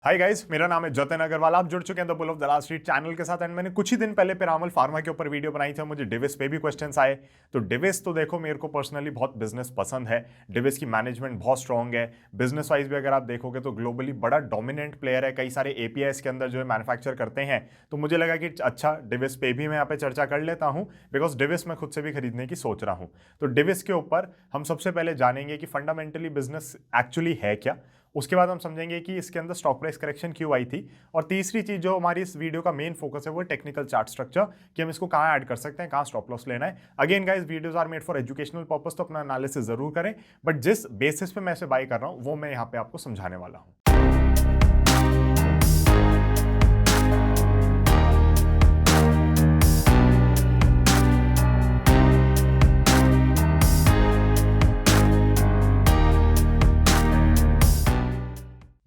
Hi guys, मेरा नाम है जतिन अग्रवाल। आप जुड़ चुके हैं the bull of the last street channel के साथ। एंड मैंने कुछ ही दिन पहले पिरामल फार्मा के ऊपर वीडियो बनाई थी। मुझे डिविस पे भी क्वेश्चंस आए। तो डिविस तो देखो, मेरे को पर्सनली बहुत बिजनेस पसंद है। डिविस की मैनेजमेंट बहुत स्ट्रांग है। बिजनेस वाइज भी अगर आप देखोगे तो ग्लोबली बड़ा डोमिनेंट प्लेयर है। कई सारे एपीआईस के अंदर जो है मैन्युफैक्चर करते हैं। तो मुझे लगा कि अच्छा, डिविस पे भी मैं यहाँ पे चर्चा कर लेता हूँ, बिकॉज डिविस मैं खुद से भी खरीदने की सोच रहा हूँ। तो डिविस के ऊपर हम सबसे पहले जानेंगे कि फंडामेंटली बिजनेस एक्चुअली है क्या। उसके बाद हम समझेंगे कि इसके अंदर स्टॉक प्राइस करेक्शन क्यों आई थी। और तीसरी चीज जो हमारी इस वीडियो का मेन फोकस है वो टेक्निकल चार्ट स्ट्रक्चर, कि हम इसको कहाँ ऐड कर सकते हैं, कहाँ स्टॉप लॉस लेना है। Again guys, videos are made for educational purpose, तो अपना एनालिसिस जरूर करें। बट जिस बेसिस पे मैं इसे बाय कर रहा हूं वो मैं यहाँ पे आपको समझाने वाला हूं।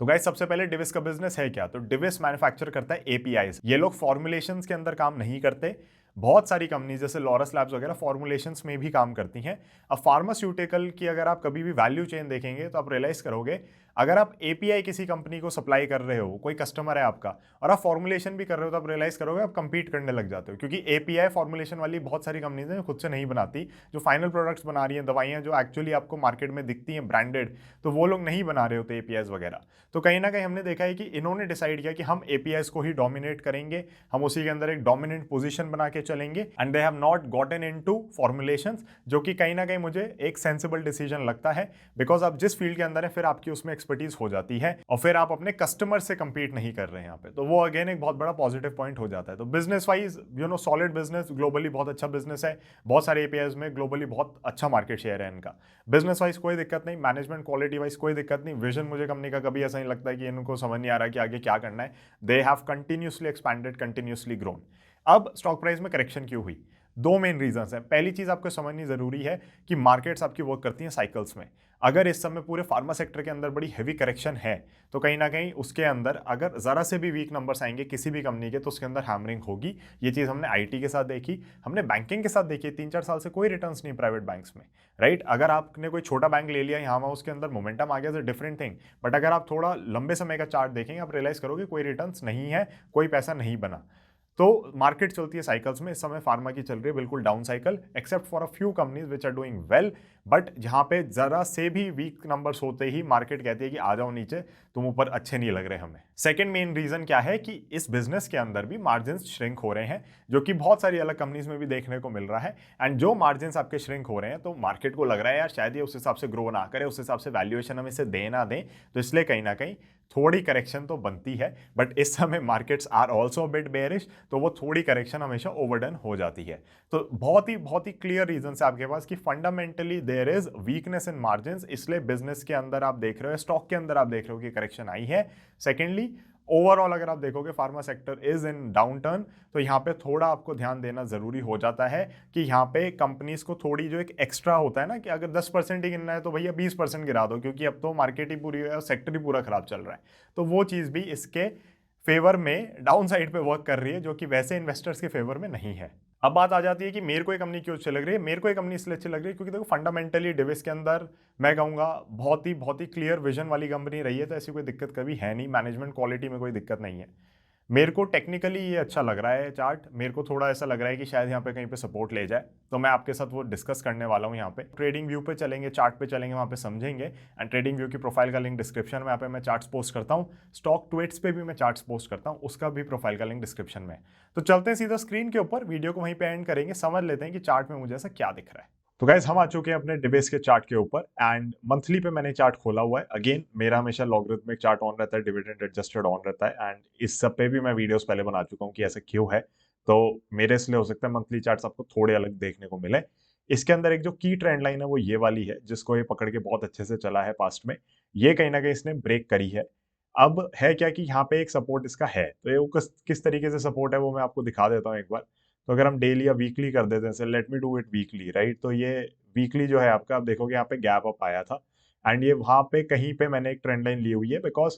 तो गाइस, सबसे पहले डिविस का बिजनेस है क्या। तो डिविस मैन्युफैक्चर करता है एपीआईज। ये लोग फॉर्मुलेशंस के अंदर काम नहीं करते। बहुत सारी कंपनी जैसे लॉरस लैब्स वगैरह फॉर्मुलेशंस में भी काम करती हैं। अब फार्मास्यूटिकल की अगर आप कभी भी वैल्यू चेन देखेंगे तो आप रियलाइज करोगे, अगर आप एपीआई किसी कंपनी को सप्लाई कर रहे हो, कोई कस्टमर है आपका, और आप फॉर्मुलेशन भी कर रहे हो, तो आप रियलाइज करोगे आप कंपीट करने लग जाते हो। क्योंकि एपीआई फॉर्मुलेशन वाली बहुत सारी कंपनीज हैं जो खुद से नहीं बनाती, जो फाइनल प्रोडक्ट्स बना रही हैं, दवाइयां जो एक्चुअली आपको मार्केट में दिखती हैं ब्रांडेड, तो वो लोग नहीं बना रहे होते एपीआईज वगैरह। तो कहीं ना कहीं हमने देखा है कि इन्होंने डिसाइड किया कि हम एपीआईज को ही डोमिनेट करेंगे, हम उसी के अंदर एक डोमिनेंट पोजीशन बना के चलेंगे। And they have not gotten into formulations, जो कि कहीं ना कहीं मुझे एक सेंसिबल डिसीजन लगता है। बिकॉज आप जिस फील्ड के अंदर है फिर आपकी उसमें एक्सपर्टीज हो जाती है और फिर आप अपने कस्टमर से कंपीट नहीं कर रहे हैं यहाँ पे। तो वो अगेन एक बहुत बड़ा पॉजिटिव पॉइंट हो जाता है। तो business wise solid business, globally बहुत अच्छा बिजनेस है। बहुत सारे एपीआईज में ग्लोबली बहुत अच्छा मार्केट शेयर है इनका। बिजनेस वाइज कोई दिक्कत नहीं, मैनेजमेंट क्वालिटी वाइज कोई दिक्कत नहीं। विजन मुझे कंपनी का कभी ऐसा नहीं लगता है कि इनको समझ नहीं आ रहा कि आगे क्या करना है। They have continuously expanded, continuously grown. अब स्टॉक प्राइस में करेक्शन क्यों हुई? दो मेन रीजंस हैं। पहली चीज आपको समझनी जरूरी है कि मार्केट्स आपकी वर्क करती हैं साइकिल्स में। अगर इस समय पूरे फार्मा सेक्टर के अंदर बड़ी हैवी करेक्शन है तो कहीं ना कहीं उसके अंदर अगर जरा से भी वीक नंबर्स आएंगे किसी भी कंपनी के, तो उसके अंदर हैमरिंग होगी। ये चीज हमने आईटी के साथ देखी, हमने बैंकिंग के साथ देखी। 3-4 साल से कोई रिटर्न्स नहीं प्राइवेट बैंक्स में, राइट। अगर आपने कोई छोटा बैंक ले लिया यहाँ वहाँ, उसके अंदर मोमेंटम आ गया, डिफरेंट थिंग। बट अगर आप थोड़ा लंबे समय का चार्ट देखेंगे, आप रियलाइज करोगे कोई रिटर्न्स नहीं है, कोई पैसा नहीं बना। तो मार्केट चलती है साइकिल्स में। इस समय फार्मा की चल रही है बिल्कुल down cycle, except for a few companies which are doing well. But जहां पे जरा से भी वीक नंबर्स होते ही मार्केट कहती है कि आ जाओ नीचे, तुम ऊपर अच्छे नहीं लग रहे हमें। सेकंड मेन रीजन क्या है कि इस बिजनेस के अंदर भी मार्जिन श्रिंक हो रहे हैं, जो कि बहुत सारी अलग कंपनीज में भी देखने को मिल रहा है। एंड जो मार्जिन आपके श्रिंक हो रहे हैं, तो मार्केट को लग रहा है यार शायद ये उस हिसाब से ग्रो ना करे, उस हिसाब से वैल्यूएशन हम इसे दे ना दें। तो इसलिए कहीं ना कहीं थोड़ी करेक्शन तो बनती है। बट इस समय markets are also bit bearish, तो वो थोड़ी करेक्शन हमेशा ओवरडन हो जाती है। तो बहुत ही क्लियर रीजन है आपके पास कि fundamentally there is weakness in margin. इसलिए बिजनेस के अंदर आप देख रहे हो, स्टॉक के अंदर आप देख रहे हो कि करेक्शन आई है। सेकेंडली, ओवरऑल अगर आप देखोगे pharma sector is in down turn, तो यहाँ पे थोड़ा आपको ध्यान देना जरूरी हो जाता है कि यहाँ पे कंपनीज को थोड़ी जो एक एक्स्ट्रा होता है ना, कि अगर 10% ही गिरना है तो भैया 20% गिरा दो, क्योंकि अब तो मार्केट ही पूरी है और सेक्टर ही पूरा खराब चल रहा है। तो वो चीज भी इसके फेवर में डाउन साइड पे वर्क कर रही है, जो कि वैसे इन्वेस्टर्स के फेवर में नहीं है। अब बात आ जाती है कि मेरे को ये कंपनी क्यों अच्छी लग रही है। मेरे को ये कंपनी इसलिए अच्छी लग रही है क्योंकि देखो फंडामेंटली डिविस के अंदर मैं कहूँगा बहुत ही क्लियर विजन वाली कंपनी रही है। तो ऐसी कोई दिक्कत कभी है नहीं, मैनेजमेंट क्वालिटी में कोई दिक्कत नहीं है। मेरे को टेक्निकली ये अच्छा लग रहा है चार्ट। मेरे को थोड़ा ऐसा लग रहा है कि शायद यहाँ पे कहीं पे सपोर्ट ले जाए, तो मैं आपके साथ वो डिस्कस करने वाला हूँ। यहाँ पे ट्रेडिंग व्यू पे चलेंगे, चार्ट पे चलेंगे, वहाँ पे समझेंगे। एंड ट्रेडिंग व्यू की प्रोफाइल का लिंक डिस्क्रिप्शन में, यहाँ पे मैं चार्ट्स पोस्ट करता हूँ। स्टॉक ट्वीट्स पे भी मैं चार्ट्स पोस्ट करता हूँ, उसका भी प्रोफाइल का लिंक डिस्क्रिप्शन में। तो चलते हैं सीधा स्क्रीन के ऊपर, वीडियो को वहीं पे एंड करेंगे, समझ लेते हैं कि चार्ट में मुझे ऐसा क्या दिख रहा है। तो गाइज, हम आ चुके हैं अपने डिबेस के चार्ट के ऊपर। एंड मंथली पे मैंने चार्ट खोला हुआ है। अगेन मेरा हमेशा लॉगरिथमिक चार्ट ऑन रहता है, डिविडेंड एडजस्टेड ऑन रहता है। एंड इस सब पे भी मैं वीडियोस पहले बना चुका हूँ कि ऐसा क्यों है। तो मेरे इसलिए हो सकता है मंथली चार्ट्स आपको थोड़े अलग देखने को मिले। इसके अंदर एक जो की ट्रेंड लाइन है वो ये वाली है, जिसको ये पकड़ के बहुत अच्छे से चला है पास्ट में। ये कहीं ना कहीं इसने ब्रेक करी है। अब है क्या कि यहाँ पे एक सपोर्ट इसका है, तो ये किस तरीके से सपोर्ट है वो मैं आपको दिखा देता हूँ एक बार। तो अगर हम डेली या वीकली कर देते हैं, let me do it weekly, right. तो ये वीकली जो है आपका, आप देखोगे यहाँ पे गैप अप आया था। एंड ये वहां पे कहीं पे मैंने एक ट्रेंड लाइन ली हुई है, बिकॉज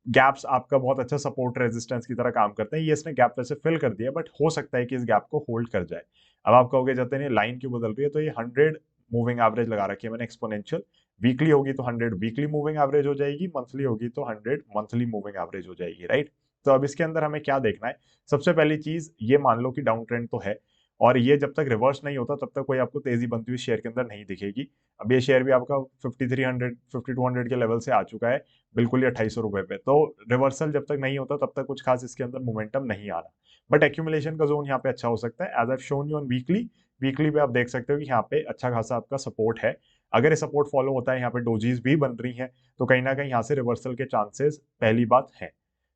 गैप्स आपका बहुत अच्छा सपोर्ट रेजिस्टेंस की तरह काम करते हैं। ये इसने गैप वैसे फिल कर दिया, बट हो सकता है कि इस गैप को होल्ड कर जाए। अब आप कहोगे जब तक ये लाइन क्यों बदल रही है, तो ये 100 मूविंग एवरेज लगा रखी है मैंने एक्सपोनेंशियल। वीकली होगी तो 100 वीकली मूविंग एवरेज हो जाएगी, मंथली होगी तो 100 मंथली मूविंग एवरेज हो जाएगी, राइट। तो अब इसके अंदर हमें क्या देखना है, सबसे पहली चीज ये मान लो कि डाउन ट्रेंड तो है, और ये जब तक रिवर्स नहीं होता तब तक कोई आपको तेजी बनती हुई शेयर के अंदर नहीं दिखेगी। अब ये शेयर भी आपका 5300 5200 के लेवल से आ चुका है, बिल्कुल ही 2800 रुपए पे। तो रिवर्सल जब तक नहीं होता तब तक कुछ खास इसके अंदर मोमेंटम नहीं आ रहा, बट एक्यूमुलेशन का जोन यहाँ पे अच्छा हो सकता है। As I shown you on weekly, weekly पे आप देख सकते हो कि यहाँ पे अच्छा खासा आपका सपोर्ट है। अगर ये सपोर्ट फॉलो होता है, यहाँ पे डोजीज भी बन रही हैं, तो कहीं ना कहीं यहाँ से रिवर्सल के चांसेस पहली बात है।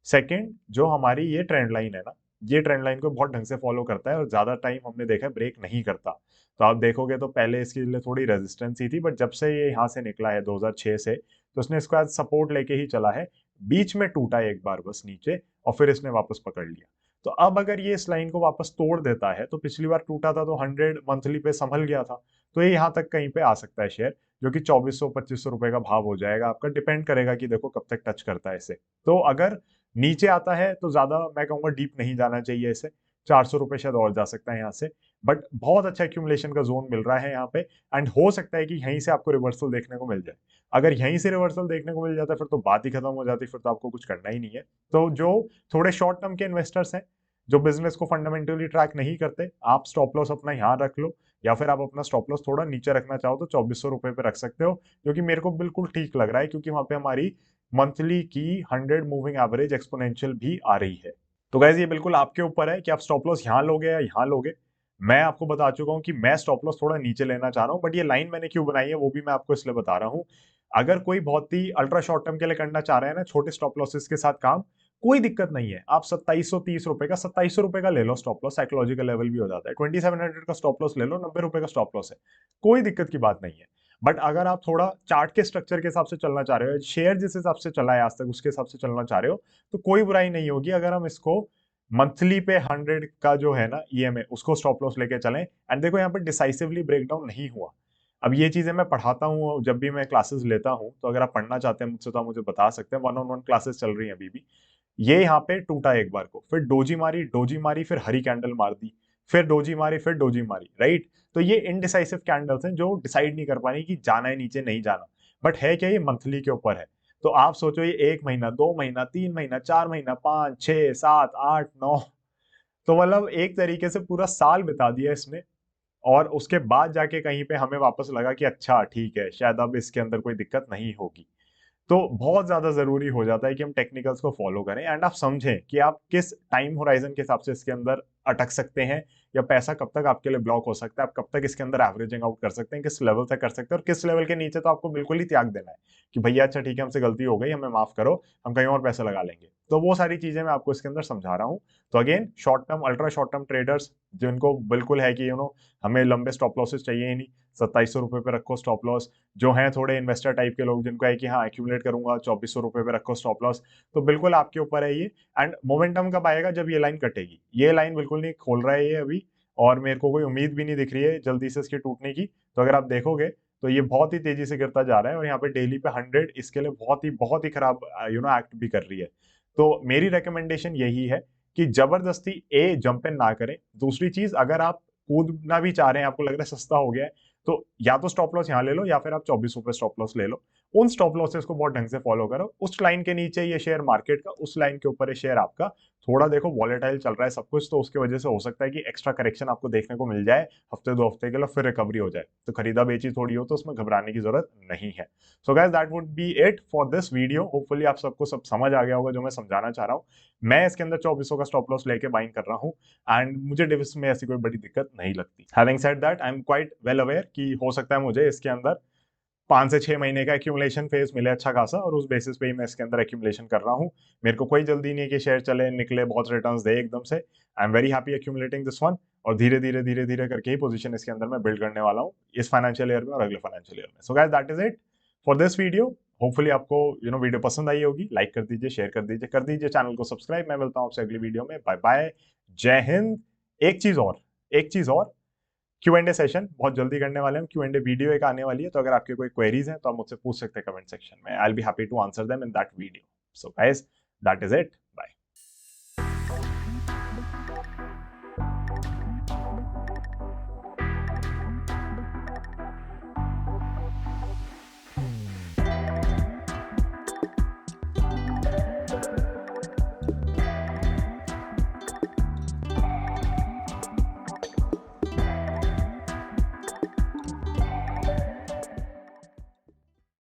सेकंड, जो हमारी ये ट्रेंड लाइन है ना, ये ट्रेंड लाइन को बहुत ढंग से फॉलो करता है और ज्यादा टाइम हमने देखा है ब्रेक नहीं करता। तो आप देखोगे तो पहले इसके लिए थोड़ी रेजिस्टेंस ही थी, बट जब से ये यहाँ से निकला है 2006 से, तो इसने इसको आज सपोर्ट लेके ही चला है। बीच में टूटा एक बार बस नीचे, और फिर इसने वापस पकड़ लिया। तो अब अगर ये इस लाइन को वापस तोड़ देता है, तो पिछली बार टूटा था तो 100 मंथली पे संभल गया था, तो ये यहाँ तक कहीं पे आ सकता है शेयर, जो कि 2400-2500 रुपए का भाव हो जाएगा आपका। डिपेंड करेगा कि देखो कब तक टच करता है इसे। तो अगर नीचे आता है तो ज्यादा मैं कहूंगा डीप नहीं जाना चाहिए इसे, 400 रुपए शायद और जा सकता है यहाँ से, बट बहुत अच्छा एक्यूमुलेशन का जोन मिल रहा है यहाँ पे। एंड हो सकता है कि यहीं से आपको रिवर्सल देखने को मिल जाए। अगर यहीं से रिवर्सल देखने को मिल जाता है फिर तो बात ही खत्म हो जाती, फिर तो आपको कुछ करना ही नहीं है। तो जो थोड़े शॉर्ट टर्म के इन्वेस्टर्स हैं, जो बिजनेस को फंडामेंटली ट्रैक नहीं करते, आप स्टॉप लॉस अपना यहाँ रख लो, या फिर आप अपना स्टॉप लॉस थोड़ा नीचे रखना चाहो तो 2400 रुपए पे रख सकते हो, जो कि मेरे को बिल्कुल ठीक लग रहा है, क्योंकि वहां पे हमारी मंथली की 100 मूविंग एवरेज एक्सपोनेंशियल भी आ रही है। तो गाइज ये बिल्कुल आपके ऊपर है कि आप स्टॉप लॉस यहाँ लोगे या यहाँ लोगे। मैं आपको बता चुका हूँ कि मैं स्टॉप लॉस थोड़ा नीचे लेना चाह रहा हूँ, बट ये लाइन मैंने क्यों बनाई है वो भी मैं आपको इसलिए बता रहा हूँ। अगर कोई बहुत ही अल्ट्रा शॉर्ट टर्म के लिए करना चाह रहे हैं ना, छोटे स्टॉप लॉसेस के साथ काम, कोई दिक्कत नहीं है। आप 2730 रुपए का 2700 रुपए का ले लो स्टॉप लॉस, साइकोलॉजिकल लेवल भी हो जाता है। 2700 का स्टॉप लॉस ले लो, 90 रुपए का स्टॉप लॉस है, कोई दिक्कत की बात नहीं है। बट अगर आप थोड़ा चार्ट के स्ट्रक्चर के हिसाब से चलना चाह रहे हो, शेयर जिस हिसाब से चला है आज तक उसके हिसाब से चलना चाह रहे हो, तो कोई बुराई नहीं होगी अगर हम इसको मंथली पे 100 का जो है ना ईएमए, उसको स्टॉप लॉस लेके चलें। एंड देखो यहाँ पे डिसाइसिवली ब्रेकडाउन नहीं हुआ। अब ये चीजें मैं पढ़ाता हूँ जब भी मैं क्लासेस लेता हूँ, तो अगर आप पढ़ना चाहते हैं मुझसे तो आप मुझे बता सकते हैं, 1-on-1 क्लासेस चल रही हैं अभी भी। ये यहाँ पे टूटा एक बार को, फिर डोजी मारी, फिर हरी कैंडल मार दी, फिर डोजी मारी, फिर डोजी मारी, राइट। तो ये इनडिसाइसिव कैंडल्स हैं जो डिसाइड नहीं कर पा रही कि जाना है नीचे नहीं जाना। बट है क्या, ये मंथली के ऊपर है। तो आप सोचो ये 1 महीना, 2 महीना, 3 महीना, 4 महीना, 5, 6, 7, 8, 9, तो मतलब एक तरीके से पूरा साल बिता दिया इसने। और उसके बाद जाके कहीं पे हमें वापस लगा कि अच्छा ठीक है, शायद अब इसके अंदर कोई दिक्कत नहीं होगी। तो बहुत ज्यादा जरूरी हो जाता है कि हम टेक्निकल्स को फॉलो करें, एंड आप समझें कि आप किस टाइम होराइजन के हिसाब से इसके अंदर अटक सकते हैं, या पैसा कब तक आपके लिए ब्लॉक हो सकता है, आप कब तक इसके अंदर एवरेजिंग आउट कर सकते हैं, किस लेवल तक कर सकते हैं, और किस लेवल के नीचे तो आपको बिल्कुल ही त्याग देना है कि भैया अच्छा ठीक है हमसे गलती हो गई, हमें माफ करो, हम कहीं और पैसा लगा लेंगे। तो वो सारी चीजें मैं आपको इसके अंदर समझा रहा हूँ। तो again short term, ultra short term traders जिनको बिल्कुल है कि हमें लंबे स्टॉप लॉसेस चाहिए ही नहीं, 2700 रुपए पे रखो स्टॉप लॉस। जो हैं थोड़े इन्वेस्टर टाइप के लोग जिनको है कि हाँ एक्यूमुलेट करूंगा, 2400 रुपए पे रखो स्टॉप लॉस, तो बिल्कुल आपके ऊपर है ये। एंड मोमेंटम कब आएगा, जब ये लाइन कटेगी। ये लाइन बिल्कुल नहीं खोल रहा है ये अभी, और मेरे को कोई उम्मीद भी नहीं दिख रही है जल्दी से इसके टूटने की। तो अगर आप देखोगे तो ये बहुत ही तेजी से गिरता जा रहा है, और यहाँ पे डेली पे 100 इसके लिए बहुत ही खराब एक्ट भी कर रही है। तो मेरी रिकमेंडेशन यही है कि जबरदस्ती जंप इन ना करें। दूसरी चीज, अगर आप कूदना भी चाह रहे हैं, आपको लग रहा है सस्ता हो गया है, तो या तो स्टॉप लॉस यहाँ ले लो, या फिर आप 2400 स्टॉप लॉस ले लो। उन स्टॉप लॉसेस को बहुत ढंग से फॉलो करो। उस लाइन के नीचे ये शेयर मार्केट का, उस लाइन के ऊपर ये शेयर आपका। थोड़ा देखो वॉलेटाइल चल रहा है सब कुछ, तो उसकी वजह से हो सकता है कि एक्स्ट्रा करेक्शन आपको देखने को मिल जाए हफ्ते 2 हफ्ते के लिए, फिर रिकवरी हो जाए। तो खरीदा बेची थोड़ी हो तो उसमें घबराने की जरूरत नहीं है। सो guys that would be it for this video. Hopefully आप सबको सब समझ आ गया होगा जो मैं समझाना चाह रहा हूँ। मैं इसके अंदर 2400 का स्टॉप लॉस लेके बाइंग कर रहा हूँ, एंड मुझे डिविस में ऐसी कोई बड़ी दिक्कत नहीं लगती। Having said that, I am quite well aware कि हो सकता है मुझे इसके अंदर 5 से 6 महीने का एक्यूमुलेशन फेज मिले अच्छा खासा, और उस बेसिस पे ही मैं इसके अंदर एक्यूमुलेशन कर रहा हूँ। मेरे को कोई जल्दी नहीं है कि शेयर चले निकले बहुत रिटर्न्स दे एकदम से। I am very happy accumulating this one, और धीरे धीरे करके ही पोजीशन इसके अंदर मैं बिल्ड करने वाला हूँ इस फाइनेंशियल ईयर में और अगले फाइनेंशियल ईयर में। सो guys that is it for this video. Hopefully आपको वीडियो पसंद आई होगी। लाइक कर दीजिए, शेयर कर दीजिए चैनल को सब्सक्राइब। मैं मिलता हूँ आपसे अगली वीडियो में। बाय बाय, जय हिंद। एक चीज और क्यू एंड ए सेशन बहुत जल्दी करने वाले हैं। क्यू एंड ए वीडियो एक आने वाली है, तो अगर आपके कोई क्वेरीज हैं तो आप मुझसे पूछ सकते हैं कमेंट सेक्शन में। I will be happy to answer them in that video. So guys that is it.